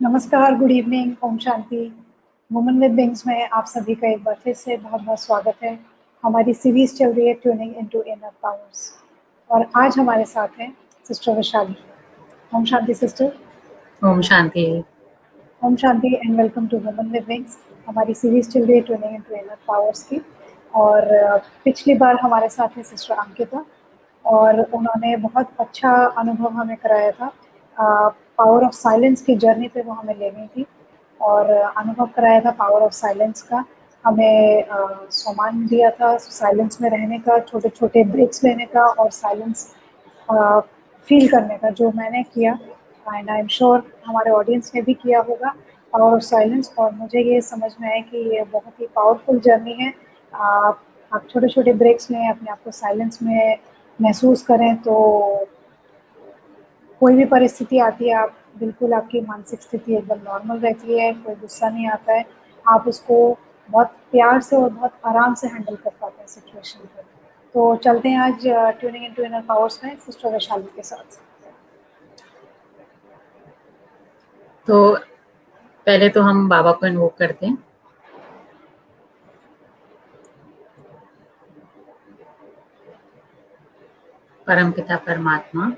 नमस्कार, good evening, ओम शांति। वुमेन विद विंग्स में आप सभी का एक बार फिर से बहुत बहुत स्वागत है। हमारी सीरीज चल रही है ट्यूनिंग इनटू इनर पावर्स और आज हमारे साथ हैं सिस्टर वैशाली। ओम शांति सिस्टर। ओम शांति। ओम शांति and welcome to women with wings. हमारी सीरीज चल रही है ट्यूनिंग इनटू इनर पावर्स की और पिछली बार हमारे साथ है सिस्टर अंकिता और उन्होंने बहुत अच्छा अनुभव हमें कराया था। पावर ऑफ साइलेंस की जर्नी पे वो हमें ले गई थी और अनुभव कराया था पावर ऑफ साइलेंस का। हमें सम्मान दिया था साइलेंस में रहने का, छोटे छोटे ब्रेक्स लेने का और साइलेंस फील करने का, जो मैंने किया एंड आई एम श्योर हमारे ऑडियंस ने भी किया होगा पावर ऑफ साइलेंस। और मुझे ये समझ में आया कि ये बहुत ही पावरफुल जर्नी है। आप छोटे छोटे ब्रेक्स लें, अपने आप को साइलेंस में महसूस करें तो कोई भी परिस्थिति आती है, आप बिल्कुल, आपकी मानसिक स्थिति एकदम नॉर्मल रहती है, कोई गुस्सा नहीं आता है, आप उसको बहुत प्यार से और बहुत आराम से हैंडल कर पाते हैं सिचुएशन को। तो चलते हैं आज ट्यूनिंग इनटू इनर पावर्स में सिस्टर वैशाली के साथ। तो पहले तो हम बाबा को इन्वोक करते हैं। परमपिता परमात्मा,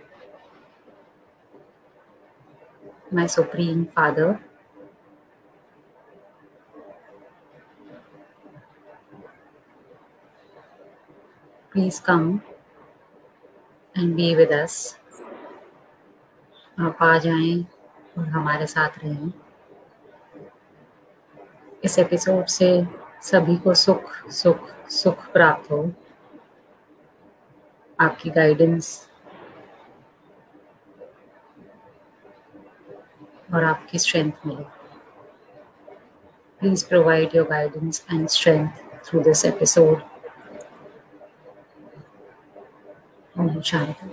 my supreme father, please come and be with us. आप आ जाएं और हमारे साथ रहें। इस एपिसोड से सभी को सुख सुख सुख प्राप्त हो, आपकी गाइडेंस और आपकी स्ट्रेंथ मिले। Please provide your guidance and strength through this episode. Om Shanti.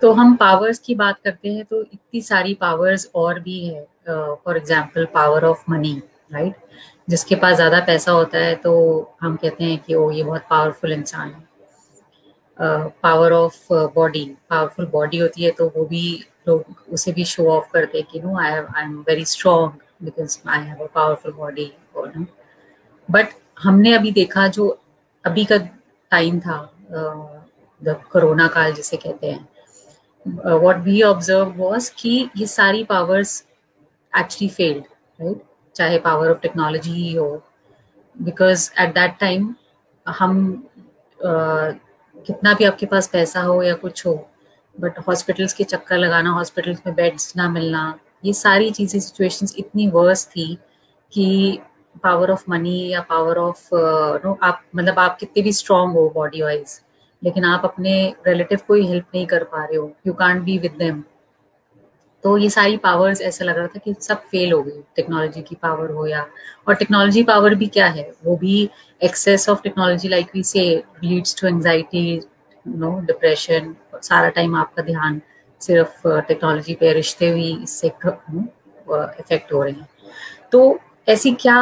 तो हम पावर्स की बात करते हैं तो इतनी सारी पावर्स और भी है। For example power of money, right. जिसके पास ज़्यादा पैसा होता है तो हम कहते हैं कि ओ ये बहुत पावरफुल इंसान है। Power of body, powerful body होती है तो वो भी लोग उसे भी शो ऑफ करते हैं कि no I am very strong because I have a powerful body. But हमने अभी देखा जो अभी का टाइम था, द कोरोना काल जिसे कहते हैं, what we observed was कि ये सारी powers actually failed, right? चाहे power of technology ही हो, because at that time हम कितना भी आपके पास पैसा हो या कुछ हो, बट हॉस्पिटल्स के चक्कर लगाना, हॉस्पिटल्स में बेड्स ना मिलना, ये सारी चीज़ें सिचुएशंस इतनी वर्स थी कि पावर ऑफ मनी या पावर ऑफ नो, आप मतलब आप कितने भी स्ट्रांग हो बॉडी वाइज, लेकिन आप अपने रिलेटिव को ही हेल्प नहीं कर पा रहे हो, you can't be with them. तो ये सारी पावर्स ऐसा लग रहा था कि सब फेल हो गई, टेक्नोलॉजी की पावर हो या, और टेक्नोलॉजी पावर भी क्या है, वो भी excess of technology like we say leads to anxiety, no depression. सारा टाइम आपका ध्यान सिर्फ टेक्नोलॉजी पे, रिश्ते भी इससे इफेक्ट हो रहे हैं। तो ऐसी क्या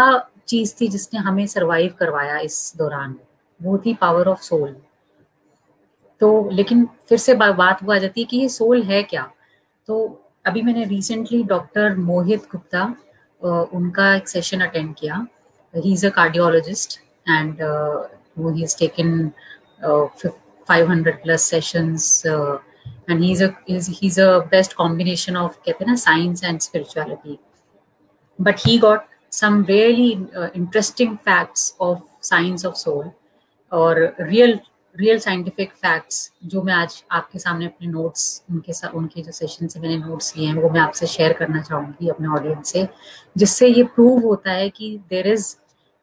चीज थी जिसने हमें सरवाइव करवाया इस दौरान, वो थी पावर ऑफ सोल। तो लेकिन फिर से बात हुआ जाती है कि ये सोल है क्या। तो अभी मैंने रिसेंटली डॉक्टर मोहित गुप्ता, उनका एक सेशन अटेंड किया। He is a cardiologist and he has taken 500 plus sessions and he is a best combination of, कहते हैं ना, science and spirituality. But he got some really interesting facts of science of soul और real scientific facts जो मैं आज आपके सामने अपने नोट्स, उनके जो सेशन से मैंने नोट्स लिए हैं वो मैं आपसे शेयर करना चाहूँगी अपने ऑडियंस से, जिससे ये प्रूव होता है कि there is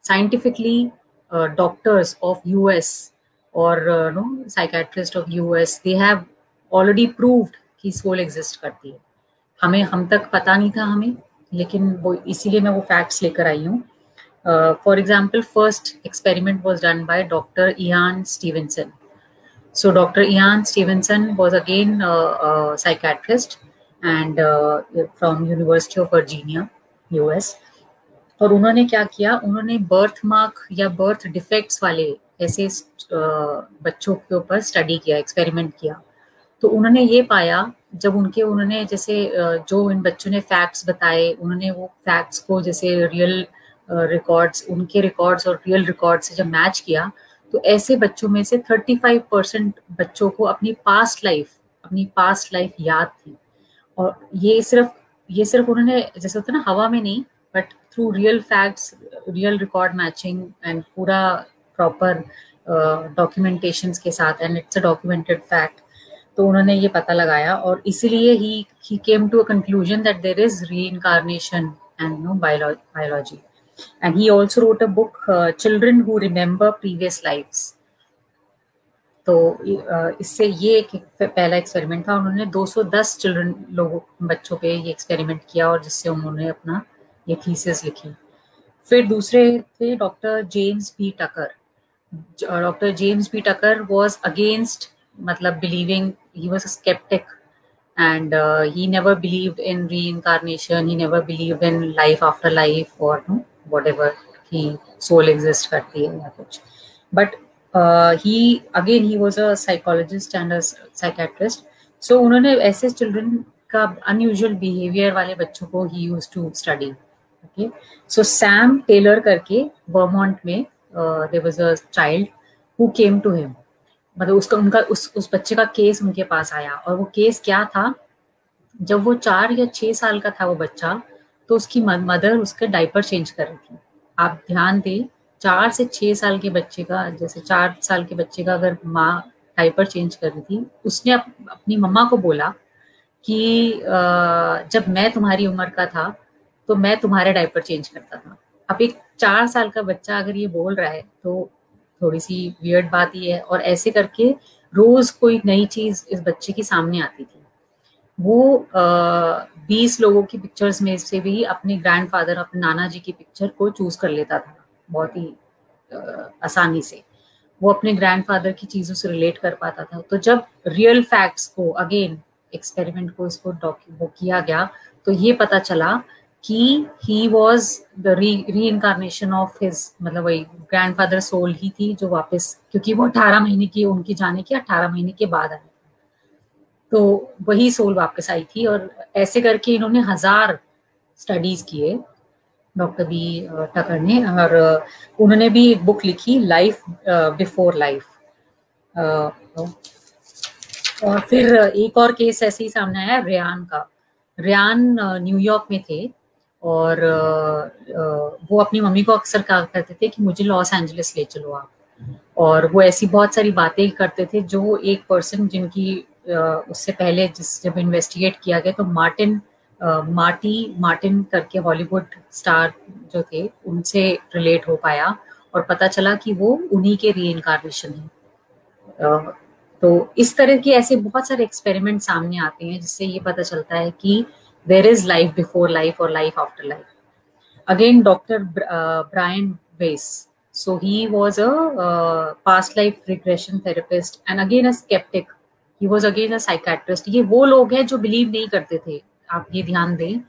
scientifically doctors of US और no psychiatrist of US, they have already proved कि सोल एग्जिस्ट करती है। हम तक पता नहीं था हमें, लेकिन वो इसीलिए मैं वो फैक्ट्स लेकर आई हूँ। For example, first experiment was done by doctor Ian Stevenson. So Dr. Ian Stevenson was again a psychiatrist and from University of Virginia, US. और उन्होंने क्या किया, उन्होंने बर्थ मार्क या बर्थ डिफेक्ट्स वाले ऐसे बच्चों के ऊपर स्टडी किया, एक्सपेरिमेंट किया। तो उन्होंने ये पाया, जब उन्होंने जैसे जो इन बच्चों ने फैक्ट्स बताए, उन्होंने वो फैक्ट्स को जैसे रियल रिकॉर्ड्स, उनके रिकॉर्ड्स और रियल रिकॉर्ड से जब मैच किया, तो ऐसे बच्चों में से 35% बच्चों को अपनी पास्ट लाइफ याद थी। और ये सिर्फ उन्होंने, जैसे होता है ना, हवा में नहीं, but through real facts, real record matching and पूरा प्रॉपर डॉक्यूमेंटेशन के साथ, and it's a documented fact. तो उन्होंने ये पता लगाया, और इसीलिए he came to a conclusion that there is reincarnation and no biology. And he also wrote a book, children who remember previous lifes. तो इससे ये एक पहला एक्सपेरिमेंट था। उन्होंने 210 बच्चों पे ये एक्सपेरिमेंट किया, और जिससे उन्होंने अपना ये थीसिस लिखी। फिर दूसरे थे doctor James B Tucker. Doctor James B Tucker was against, मतलब believing, he was a sceptic, and he never believed in reincarnation, he never believed in life after life, or no, whatever he soul exists करती है या कुछ। but he was a psychologist and a psychiatrist, so उन्होंने ऐसे children का unusual behavior वाले बच्चों को he used to study। okay, so Sam Taylor करके वर्मोंट में there was a child who came to him, मतलब उस बच्चे का केस उनके पास आया। और वो केस क्या था, जब वो 4 या 6 साल का था वो बच्चा, तो उसकी मदर उसका डायपर चेंज कर रही थी। आप ध्यान दें, 4 से 6 साल के बच्चे का, जैसे 4 साल के बच्चे का अगर माँ डायपर चेंज कर रही थी, उसने अपनी मम्मा को बोला कि जब मैं तुम्हारी उम्र का था तो मैं तुम्हारे डायपर चेंज करता था। अब एक 4 साल का बच्चा अगर ये बोल रहा है तो थोड़ी सी वियर्ड बात ही है। और ऐसे करके रोज कोई नई चीज इस बच्चे के सामने आती थी। वो 20 लोगों की पिक्चर्स में से भी अपने ग्रैंडफादर, अपने नाना जी की पिक्चर को चूज कर लेता था बहुत ही आसानी से। वो अपने ग्रैंडफादर की चीजों से रिलेट कर पाता था। तो जब रियल फैक्ट्स को, अगेन एक्सपेरिमेंट को, इसको वो किया गया, तो ये पता चला कि he was the reincarnation of his, मतलब वही ग्रैंडफादर सोल ही थी जो वापस, क्योंकि वो 18 महीने की, उनकी जाने के 18 महीने के बाद आई, तो वही सोल वापस आई थी। और ऐसे करके इन्होंने 1000 स्टडीज किए डॉक्टर बी टकर ने। और उन्होंने भी एक बुक लिखी, लाइफ बिफोर लाइफ। और फिर एक और केस ऐसे ही सामने आया रेयान का। रेयान न्यूयॉर्क में थे, और वो अपनी मम्मी को अक्सर कहा करते थे कि मुझे लॉस एंजलिस ले चलो आप। और वो ऐसी बहुत सारी बातें करते थे जो एक पर्सन, जिनकी उससे पहले जब इन्वेस्टिगेट किया गया, तो मार्टिन करके हॉलीवुड स्टार जो थे, उनसे रिलेट हो पाया, और पता चला कि वो उन्हीं के रीइंकार्नेशन है। तो इस तरह के ऐसे बहुत सारे एक्सपेरिमेंट सामने आते हैं, जिससे ये पता चलता है कि there is life before life और life after life. Again doctor Brian Weiss, so he was a past life regression therapist and again a skeptic, he was again a psychiatrist। ये वो लोग हैं जो बिलीव नहीं करते थे, आप ये ध्यान दें,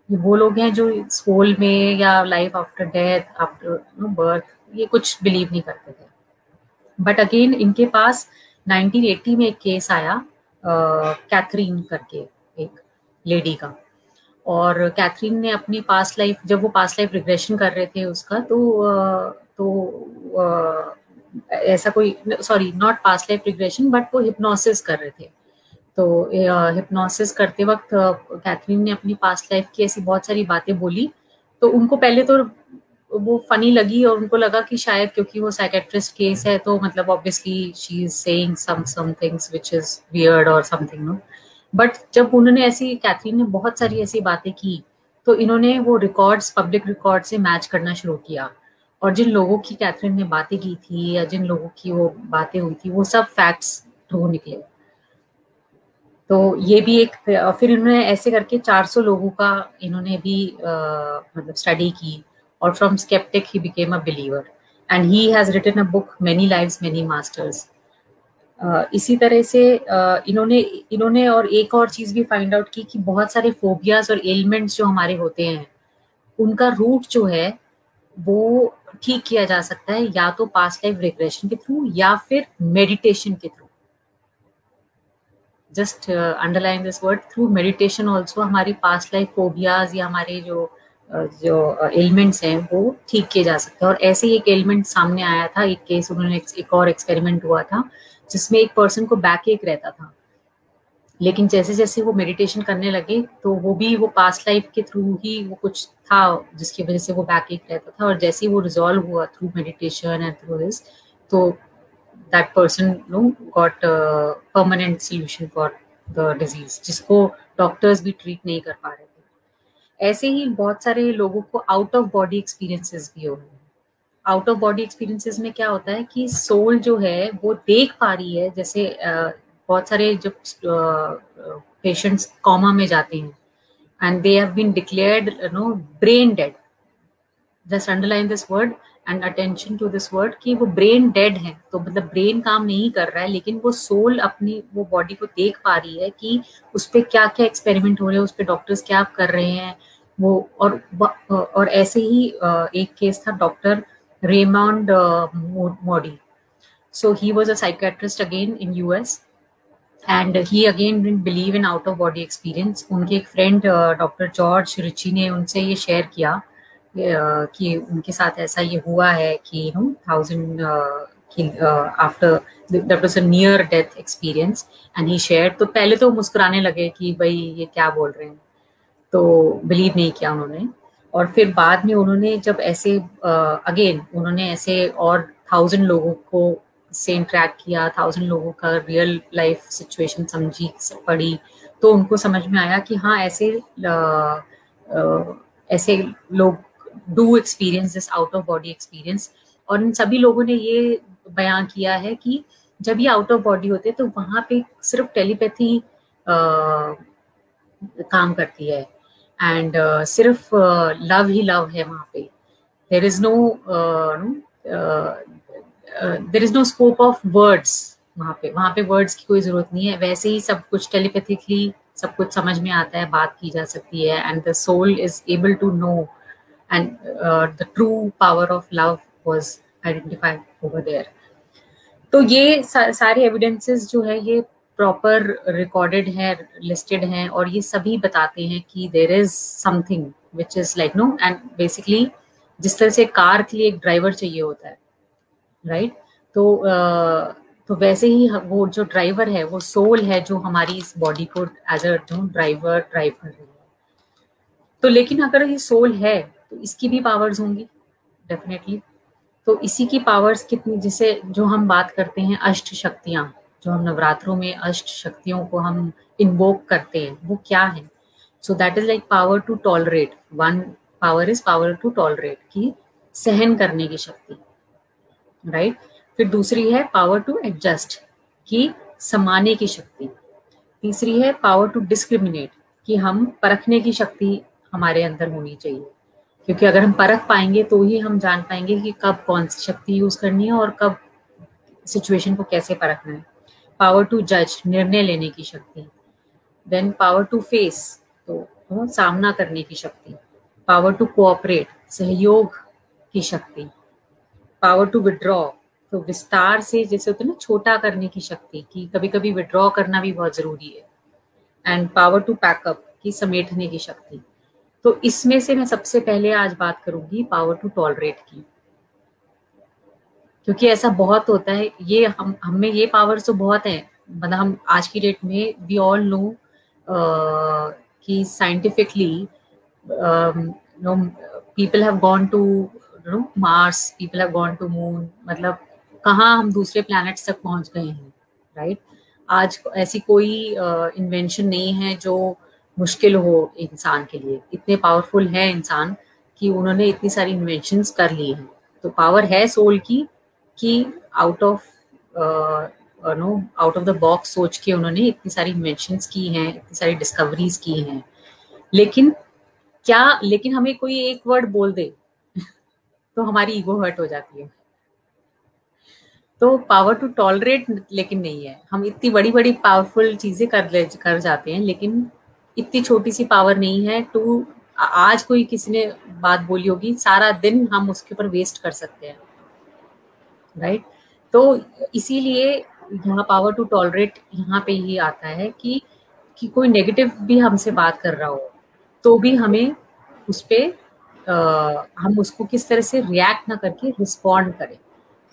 ये वो लोग हैं जो सोल में या life after death, after birth, ये कुछ बिलीव नहीं करते थे। बट अगेन इनके पास 1980 में एक केस आया, कैथरीन करके एक लेडी का। और कैथरीन ने अपनी पास्ट लाइफ, जब वो पास्ट लाइफ रिग्रेशन कर रहे थे उसका, ऐसा कोई, sorry not past life regression, but वो हिप्नोसिस कर रहे थे। तो हिप्नोसिस करते वक्त कैथरीन ने अपनी पास्ट लाइफ की ऐसी बहुत सारी बातें बोली। तो उनको पहले तो वो फनी लगी, और उनको लगा कि शायद क्योंकि वो साइकेट्रिस्ट केस है, तो मतलब obviously she is saying some things which is weird और समथिंग, नो। बट जब उन्होंने कैथरीन ने बहुत सारी ऐसी बातें की, तो इन्होंने वो रिकॉर्ड्स, पब्लिक रिकॉर्ड से मैच करना शुरू किया। और जिन लोगों की कैथरीन ने बातें की थी, या जिन लोगों की वो बातें हुई थी, वो सब फैक्ट्स ट्रू निकले। तो ये भी एक, फिर इन्होंने ऐसे करके 400 लोगों का इन्होंने भी मतलब स्टडी की, और from sceptic he became a believer, and he has written a book, many lives many masters. इसी तरह से इन्होंने और एक और चीज भी फाइंड आउट की कि बहुत सारे फोबियाज और एलिमेंट्स जो हमारे होते हैं, उनका रूट जो है वो ठीक किया जा सकता है, या तो पास्ट लाइफ रिग्रेशन के थ्रू या फिर मेडिटेशन के through. Just underline this word, through meditation also हमारी पास्ट लाइफ फोबियाज या हमारे जो एलिमेंट्स हैं वो ठीक किए जा सकते हैं। और ऐसे ही एक एलिमेंट सामने आया था, एक केस उन्होंने एक और एक्सपेरिमेंट हुआ था जिसमें एक पर्सन को बैक एक रहता था, लेकिन जैसे जैसे वो मेडिटेशन करने लगे तो वो पास्ट लाइफ के थ्रू ही वो कुछ था जिसकी वजह से वो बैक एक रहता था, और जैसे ही वो रिजॉल्व हुआ through meditation and through this, तो that person got permanent solution for the disease, जिसको डॉक्टर्स भी ट्रीट नहीं कर पा रहे थे। ऐसे ही बहुत सारे लोगों को आउट ऑफ बॉडी एक्सपीरियंसेस भी हो रहे हैं। आउट ऑफ बॉडी एक्सपीरियंसेस में क्या होता है कि सोल जो है वो देख पा रही है, जैसे बहुत सारे जब पेशेंट्स कॉमा में जाते हैं and they have been declared brain dead, just underline this word and attention to this word कि वो ब्रेन डेड है, तो मतलब ब्रेन काम नहीं कर रहा है, लेकिन वो सोल अपनी वो बॉडी को देख पा रही है कि उस पर क्या क्या एक्सपेरिमेंट हो रहे हैं, उस पर डॉक्टर्स क्या कर रहे हैं वो। और ऐसे ही एक केस था doctor Raymond Modi, so he was a psychiatrist again in US and he again didn't believe in out of body experience. उनके एक फ्रेंड डॉक्टर जॉर्ज रिची ने उनसे ये शेयर किया कि उनके साथ ऐसा ये हुआ है कि thousand after that was a near death experience and he share. तो पहले तो मुस्कुराने लगे कि भाई ये क्या बोल रहे हैं, तो बिलीव नहीं किया उन्होंने। और फिर बाद में उन्होंने जब ऐसे अगेन उन्होंने ऐसे और 1000 लोगों को से इंटरेक्ट किया, 1000 लोगों का रियल लाइफ सिचुएशन समझी पढ़ी, तो उनको समझ में आया कि हाँ ऐसे लोग do experience this out of body experience. और इन सभी लोगों ने ये बयान किया है कि जब ये आउट ऑफ बॉडी होते तो वहाँ पे सिर्फ टेलीपैथी काम करती है एंड सिर्फ लव ही लव है वहाँ पे। There is no scope of words वहाँ पे वर्ड्स की कोई जरूरत नहीं है। वैसे ही सब कुछ टेलीपैथिकली सब कुछ समझ में आता है, बात की जा सकती है and the soul is able to know and the true power of love was identified over there. तो ये सारे एविडेंसेस जो है ये प्रॉपर रिकॉर्डेड है, लिस्टेड हैं, और ये सभी बताते हैं कि there is something which is like and basically जिस तरह से कार के लिए एक ड्राइवर चाहिए होता है, राइट? तो वैसे ही वो जो ड्राइवर है वो सोल है जो हमारी इस बॉडी को एज अ ड्राइवर ड्राइव कर रही है। तो लेकिन अगर ये सोल है तो इसकी भी पावर्स होंगी डेफिनेटली। तो इसी की पावर्स कितनी, जिसे जो हम बात करते हैं अष्ट शक्तियां, जो हम नवरात्रों में अष्ट शक्तियों को हम इन्वोक करते हैं, वो क्या है? So that is like power to tolerate. One power is power to tolerate, की सहन करने की शक्ति, राइट? फिर दूसरी है पावर टू एडजस्ट, की समाने की शक्ति। तीसरी है पावर टू डिस्क्रिमिनेट, कि हम परखने की शक्ति हमारे अंदर होनी चाहिए, क्योंकि अगर हम परख पाएंगे तो ही हम जान पाएंगे कि कब कौन सी शक्ति यूज करनी है और कब सिचुएशन को कैसे परखना है। पावर टू जज, निर्णय लेने की शक्ति। देन पावर टू फेस, तो सामना करने की शक्ति। पावर टू कोऑपरेट, सहयोग की शक्ति। पावर टू विड्रॉ, तो विस्तार से जैसे होता है ना छोटा करने की शक्ति, कि कभी कभी विड्रॉ करना भी बहुत जरूरी है। एंड पावर टू पैकअप, की समेटने की शक्ति। तो इसमें से मैं सबसे पहले आज बात करूंगी पावर टू टॉलरेट की, क्योंकि ऐसा बहुत होता है। ये हमें ये पावर्स तो बहुत है, मतलब हम आज की डेट में वी ऑल नो कि scientifically people have gone to Mars, people have gone to moon, मतलब कहाँ हम दूसरे प्लैनेट्स तक पहुंच गए हैं, राइट? आज ऐसी कोई इन्वेंशन नहीं है जो मुश्किल हो इंसान के लिए। इतने पावरफुल है इंसान कि उन्होंने इतनी सारी इन्वेंशंस कर ली हैं। तो पावर है सोल की कि आउट ऑफ द बॉक्स सोच के उन्होंने इतनी सारी इन्वेंशंस की हैं, इतनी सारी डिस्कवरीज की हैं। लेकिन हमें कोई एक वर्ड बोल दे तो हमारी ईगो हर्ट हो जाती है। तो पावर टू टॉलरेट लेकिन नहीं है। हम इतनी बड़ी बड़ी पावरफुल चीजें कर जाते हैं, लेकिन इतनी छोटी सी पावर नहीं है टू, आज कोई किसी ने बात बोली होगी, सारा दिन हम उसके ऊपर वेस्ट कर सकते हैं, राइट? तो इसीलिए यहाँ पावर टू टॉलरेट यहाँ पे ही आता है कि कोई नेगेटिव भी हमसे बात कर रहा हो तो भी हमें उस पे हम उसको किस तरह से रिएक्ट ना करके रिस्पॉन्ड करें।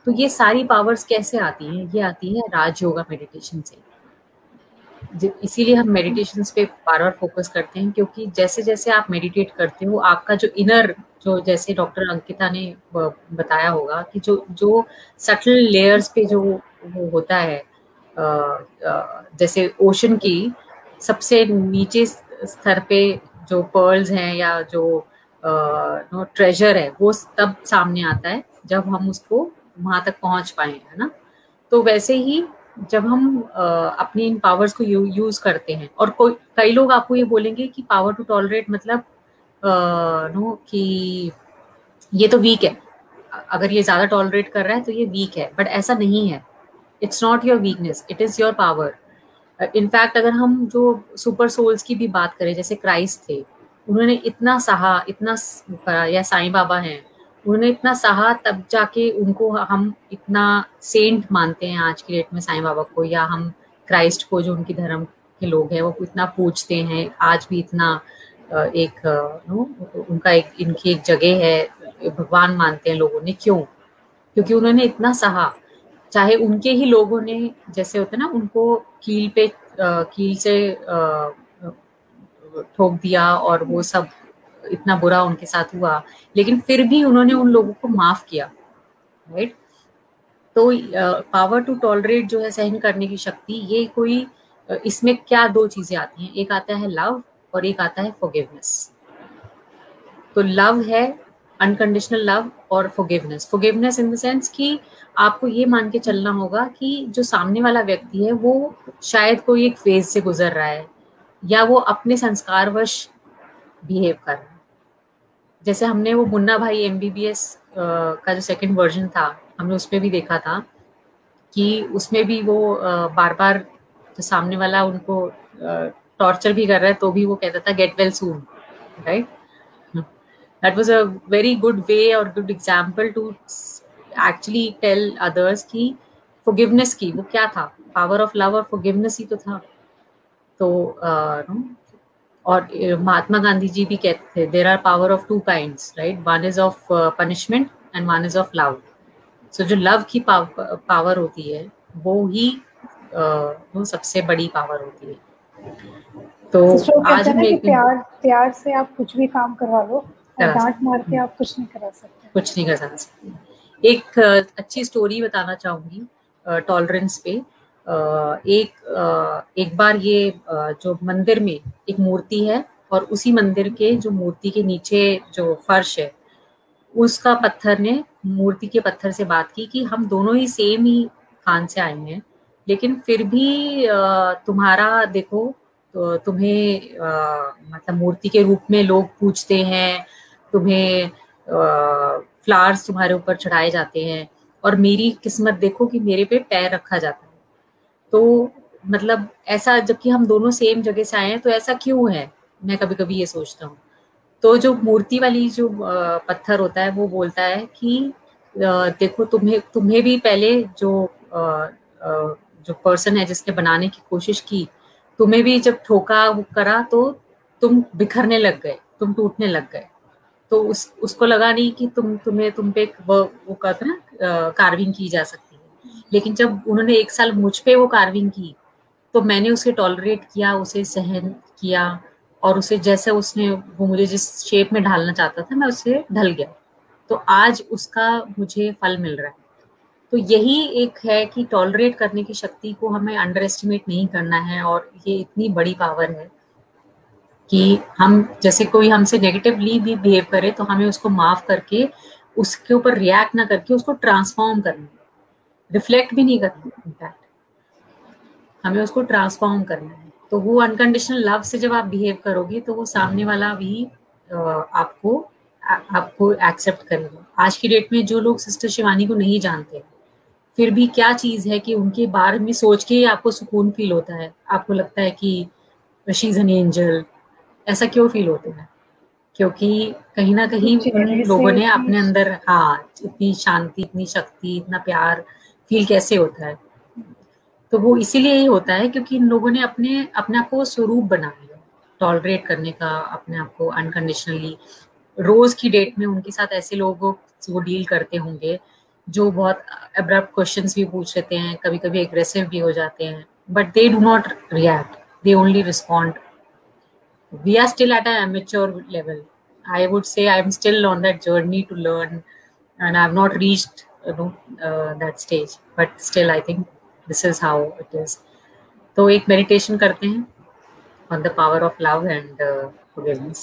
तो ये सारी पावर्स कैसे आती हैं? ये आती है राज योगा मेडिटेशन से। इसीलिए हम मेडिटेशन पे बार बार फोकस करते हैं, क्योंकि जैसे जैसे आप मेडिटेट करते हो आपका जो इनर, जो जैसे डॉक्टर अंकिता ने बताया होगा कि जो जो सटल लेयर्स पे जो वो होता है, जैसे ओशन की सबसे नीचे स्तर पे जो पर्ल्स हैं या जो नो ट्रेजर है वो तब सामने आता है जब हम उसको वहां तक पहुंच पाए, है ना। तो वैसे ही जब हम अपनी इन पावर्स को यूज करते हैं, और कई लोग आपको ये बोलेंगे कि पावर टू टॉलरेट मतलब नो कि ये तो वीक है, अगर ये ज्यादा टॉलरेट कर रहा है तो ये वीक है, बट ऐसा नहीं है। It's not your weakness, it is your power. In fact अगर हम जो सुपर सोल्स की भी बात करें, जैसे क्राइस्ट थे, उन्होंने इतना सहा, इतना, या साईं बाबा हैं, उन्होंने इतना सहा, तब जाके उनको हम इतना सेंट मानते हैं आज की डेट में साईं बाबा को, या हम क्राइस्ट को, जो उनकी धर्म के लोग हैं वो इतना पूजते हैं आज भी, इतना एक नो उनका एक, इनकी एक जगह है, भगवान मानते हैं लोगों ने। क्यों? क्योंकि उन्होंने इतना सहा। चाहे उनके ही लोगों ने, जैसे होता है ना, उनको कील पे कील से ठोक दिया और वो सब इतना बुरा उनके साथ हुआ, लेकिन फिर भी उन्होंने उन लोगों को माफ किया, राइट। तो पावर टू टॉलरेट जो है, सहन करने की शक्ति, ये कोई इसमें क्या दो चीजें आती हैं, एक आता है लव और एक आता है फॉरगिवनेस। तो लव है अनकंडीशनल लव, और forgiveness, forgiveness in the sense कि आपको ये मान के चलना होगा कि जो सामने वाला व्यक्ति है वो शायद कोई एक फेज से गुजर रहा है, या वो अपने संस्कारवश बिहेव कर रहा है। जैसे हमने वो मुन्ना भाई एमबीबीएस का जो सेकंड वर्जन था, हमने उसमें भी देखा था कि उसमें भी वो बार बार जो सामने वाला उनको टॉर्चर भी कर रहा है तो भी वो कहता था get well soon, right. That was a very good way और good example to actually tell others कि फॉरगिवनेस की वो क्या था, पावर ऑफ लव और फॉरगिवनेस ही तो था। तो और महात्मा गांधी जी भी कहते थे there are power of two kinds, right, one is of punishment and one is of love. So जो लव की पावर होती है वो ही वो सबसे बड़ी पावर होती है। तो आज हम एक प्यार से आप कुछ भी काम करवा लो, डांट मार के आप कुछ नहीं करा सकते, कुछ नहीं कर सकते। एक अच्छी स्टोरी बताना चाहूंगी टॉलरेंस पे। एक बार ये जो मंदिर में एक मूर्ति है, और उसी मंदिर के जो मूर्ति के नीचे जो फर्श है, उसका पत्थर ने मूर्ति के पत्थर से बात की कि हम दोनों ही सेम ही खान से आए हैं, लेकिन फिर भी तुम्हारा देखो, तो तुम्हें मतलब मूर्ति के रूप में लोग पूजते हैं, तुम्हें फ्लावर्स तुम्हारे ऊपर चढ़ाए जाते हैं, और मेरी किस्मत देखो कि मेरे पे पैर रखा जाता है। तो मतलब ऐसा, जबकि हम दोनों सेम जगह से आए हैं, तो ऐसा क्यों है, मैं कभी कभी ये सोचता हूँ। तो जो मूर्ति वाली जो पत्थर होता है वो बोलता है कि देखो, तुम्हें भी पहले जो पर्सन है जिसने बनाने की कोशिश की, तुम्हें भी जब ठोका करा तो तुम बिखरने लग गए, तुम टूटने लग गए। तो उसको लगा नहीं कि तुम पे वो कहते ना कार्विंग की जा सकती है। लेकिन जब उन्होंने 1 साल मुझ पे वो कार्विंग की, तो मैंने उसे टॉलरेट किया, उसे सहन किया, और उसे जैसे उसने वो मुझे जिस शेप में ढालना चाहता था, मैं उससे ढल गया। तो आज उसका मुझे फल मिल रहा है। तो यही एक है कि टॉलरेट करने की शक्ति को हमें अंडर एस्टिमेट नहीं करना है, और ये इतनी बड़ी पावर है कि हम, जैसे कोई हमसे नेगेटिवली भी बिहेव करे तो हमें उसको माफ करके, उसके ऊपर रिएक्ट ना करके उसको ट्रांसफॉर्म करना, रिफ्लेक्ट भी नहीं करना, इनफैक्ट हमें उसको ट्रांसफॉर्म करना है। तो वो अनकंडीशनल लव से जब आप बिहेव करोगे तो वो सामने वाला भी आपको एक्सेप्ट करेगा। आज की डेट में जो लोग सिस्टर शिवानी को नहीं जानते, फिर भी क्या चीज है कि उनके बारे में सोच के आपको सुकून फील होता है, आपको लगता है कि शी इज एन एंजल। ऐसा क्यों फील होता है? क्योंकि कहीं ना कहीं उन लोगों ने अपने अंदर, हाँ, इतनी शांति, इतनी शक्ति, इतना प्यार फील कैसे होता है? तो वो इसीलिए ही होता है क्योंकि इन लोगों ने अपने अपने आप को स्वरूप बना लिया, टॉलरेट करने का अपने आप को अनकंडीशनली। रोज की डेट में उनके साथ ऐसे लोग वो डील करते होंगे जो बहुत अब्रप्ट क्वेश्चंस भी पूछ लेते हैं, कभी कभी एग्रेसिव भी हो जाते हैं, but they do not react, they only respond. We are still at an amateur level. I would say I'm still on that journey to learn, and I've not reached that stage. But still, I think this is how it is. तो एक meditation करते हैं on the power of love and forgiveness.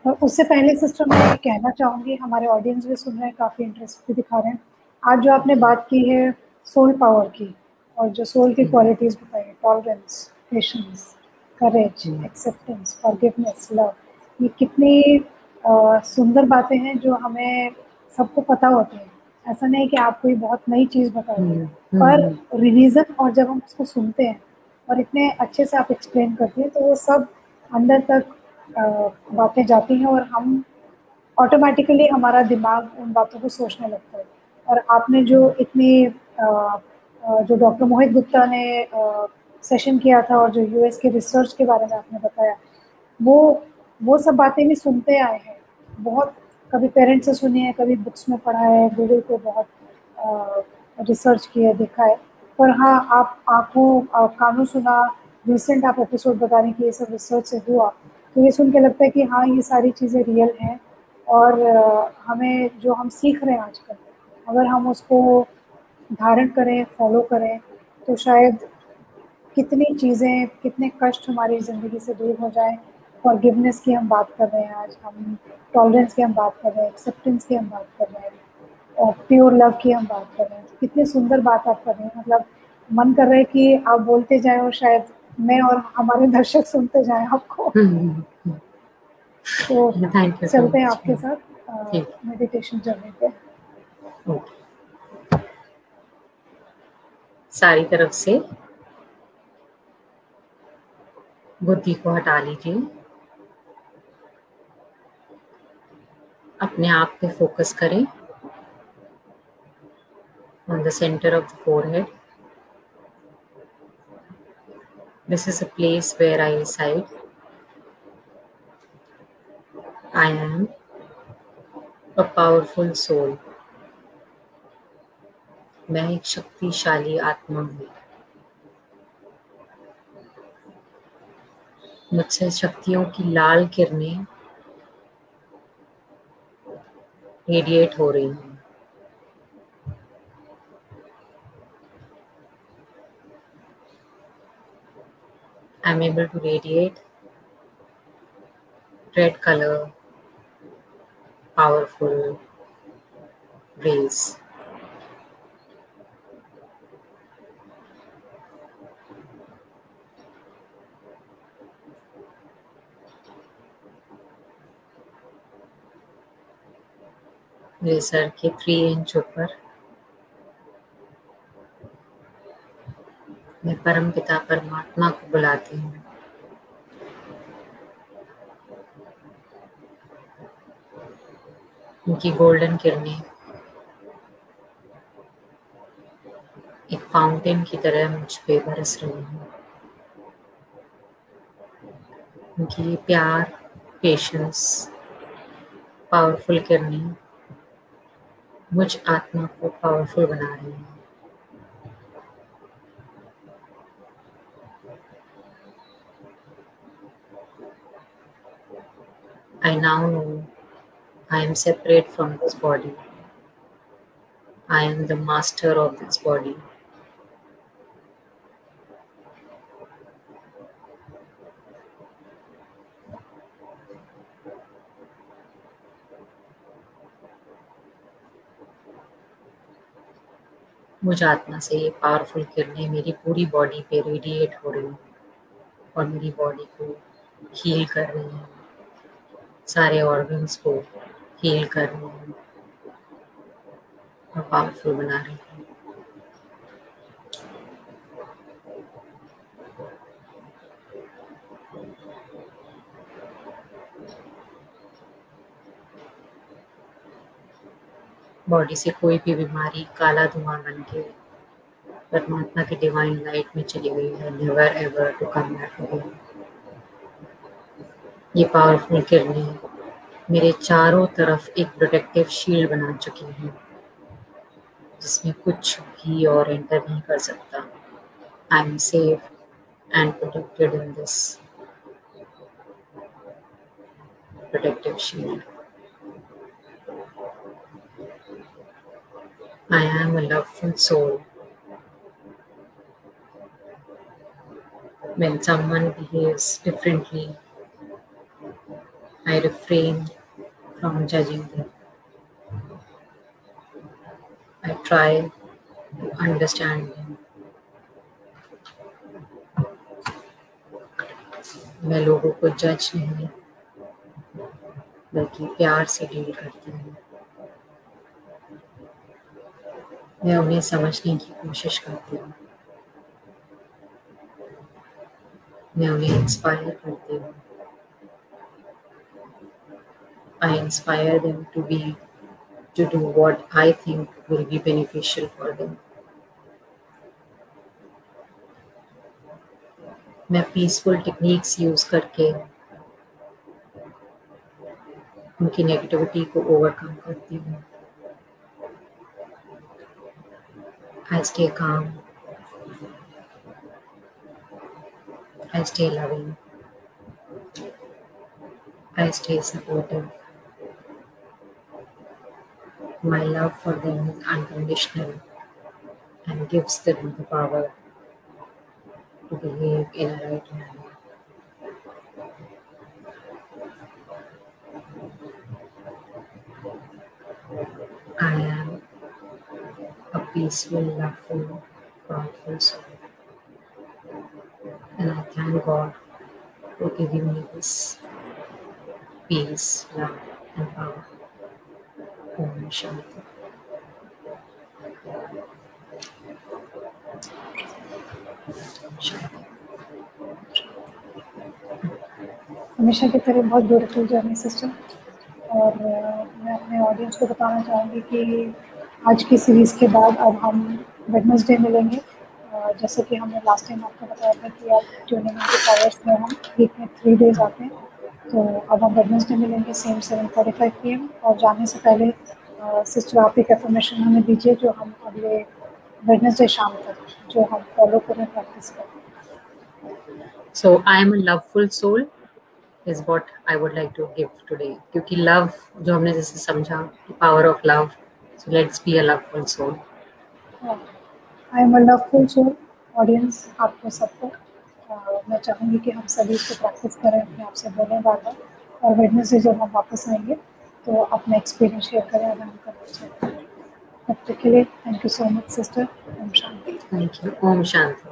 और उससे पहले sister मैं ये कहना चाहूँगी, हमारे ऑडियंस भी सुन रहे हैं, काफ़ी इंटरेस्ट भी दिखा रहे हैं। आज जो आपने बात की है सोल पावर की, और जो सोल की क्वालिटीज़ बताई, टॉलरेंस, पेशेंस, करेज, एक्सेप्टेंस, फॉरगिवनेस, लव, ये कितनी सुंदर बातें हैं जो हमें सबको पता होती हैं। ऐसा नहीं कि आप कोई बहुत नई चीज़ बता रहे हैं, पर रिवीजन और जब हम उसको सुनते हैं और इतने अच्छे से आप एक्सप्लेन करती हैं, तो वो सब अंदर तक बातें जाती हैं और हम ऑटोमेटिकली हमारा दिमाग उन बातों को सोचने लगता है। और आपने जो इतनी जो डॉक्टर मोहित गुप्ता ने सेशन किया था और जो यूएस के रिसर्च के बारे में आपने बताया, वो सब बातें भी सुनते आए हैं बहुत, कभी पेरेंट्स से सुनी है, कभी बुक्स में पढ़ा है, गूगल पे बहुत रिसर्च किया देखा है। पर हाँ, आप आंखों कानों सुना, रिसेंट आप एपिसोड बता रहे हैं कि ये सब रिसर्च से हुआ, तो ये सुन के लगता है कि हाँ, ये सारी चीज़ें रियल हैं। और हमें जो हम सीख रहे हैं आजकल, अगर हम उसको धारण करें, फॉलो करें, तो शायद कितनी चीज़ें, कितने कष्ट हमारी ज़िंदगी से दूर हो जाएं। फॉरगिवनेस की हम बात कर रहे हैं आज, हम टॉलरेंस की हम बात कर रहे हैं, एक्सेप्टेंस की हम बात कर रहे हैं, और प्योर लव की हम बात कर रहे हैं। कितनी सुंदर बात आप कर रहे हैं, मतलब मन कर रहा है कि आप बोलते जाएं और शायद मैं और हमारे दर्शक सुनते जाएं आपको। तो थैंक यू सो चलते हैं मच. आपके साथ मेडिटेशन जर्नी पे। सारी तरफ से बुद्धि को हटा लीजिए, अपने आप पे फोकस करें on the center of the forehead. This is a place where I reside. I am a powerful soul. मैं एक शक्तिशाली आत्मा हूँ. मुझसे शक्तियों की लाल किरणें रेडिएट हो रही हैं. I am able to radiate red color, powerful rays. मेरे सर के 3 इंच ऊपर मैं परमपिता परमात्मा को बुलाती हूँ. उनकी गोल्डन किरणें एक फाउंटेन की तरह मुझ पे बरस रही हैं. उनकी प्यार, पेशेंस, पावरफुल किरणें मुझ आत्मा को पावरफुल बना रही हैं. I now know I am separate from this body. I am the master of this body. मुझ आत्मा से ये पावरफुल किरणें मेरी पूरी बॉडी पे रेडिएट हो रही हैं और मेरी बॉडी को हील कर रही हैं, सारे ऑर्गन्स को हील कर रही हैं और पावरफुल बना रही हैं. बॉडी से कोई भी बीमारी काला धुआं बन के परमात्मा की डिवाइन लाइट में चली गई है, never ever to come back again. ये पावरफुल किरणें मेरे चारों तरफ एक प्रोटेक्टिव शील्ड बना चुकी हैं, जिसमें कुछ भी और एंटर नहीं कर सकता। I am safe and protected in this protective shield. I am a loveful soul. When someone behaves differently, I refrain from judging them. I try to understand them. मैं लोगों को जज नहीं बल्कि प्यार से डील करती हूँ। मैं उन्हें समझने की कोशिश करती हूँ। मैं उन्हें इंस्पायर करती हूँ। I inspire them to do what I think will be beneficial for them. मैं पीसफुल टेक्निक्स यूज करके उनकी नेगेटिविटी को ओवरकम करती हूँ। I stay calm. I stay loving. I stay supportive. My love for them is unconditional and gives them the power to behave in a right manner. I am a peaceful, loveful, powerful soul. And I thank God for giving me this peace, love, and power. Om Shanti. हमेशा की तरह बहुत beautiful journey sister. और मैं अपने audience को बताना चाहूँगी कि आज की सीरीज़ के बाद अब हम वेडनेसडे मिलेंगे। जैसे कि हमने लास्ट टाइम आपको बताया था कि आप ट्यूनिंग इनटू पावर्स में हम वीक में 3 डेज आते हैं, तो अब हम वेडनेसडे मिलेंगे सेम 7:45 PM। और जाने से पहले सिस्टर आप एक एफर्मेशन हमें दीजिए जो हम अगले वेडनेसडे शाम तक जो हम फॉलो करें, प्रैक्टिस करें। So I am a loveful soul is what I would like to give today. क्योंकि love जो हमने जैसे समझा, power of love. So let's be a loveful soul. I am a loveful soul. Audience आपको सबको मैं चाहूँगी कि हम सभी इसको प्रैक्टिस करें, अपने आप से बोलें बार-बार, और वेडनेसडे जब हम वापस आएंगे तो अपना एक्सपीरियंस शेयर करें अगर हम करना चाहते हैं। तब तक के लिए thank you so much sister. ओम शांति। Thank you. Om Shanti.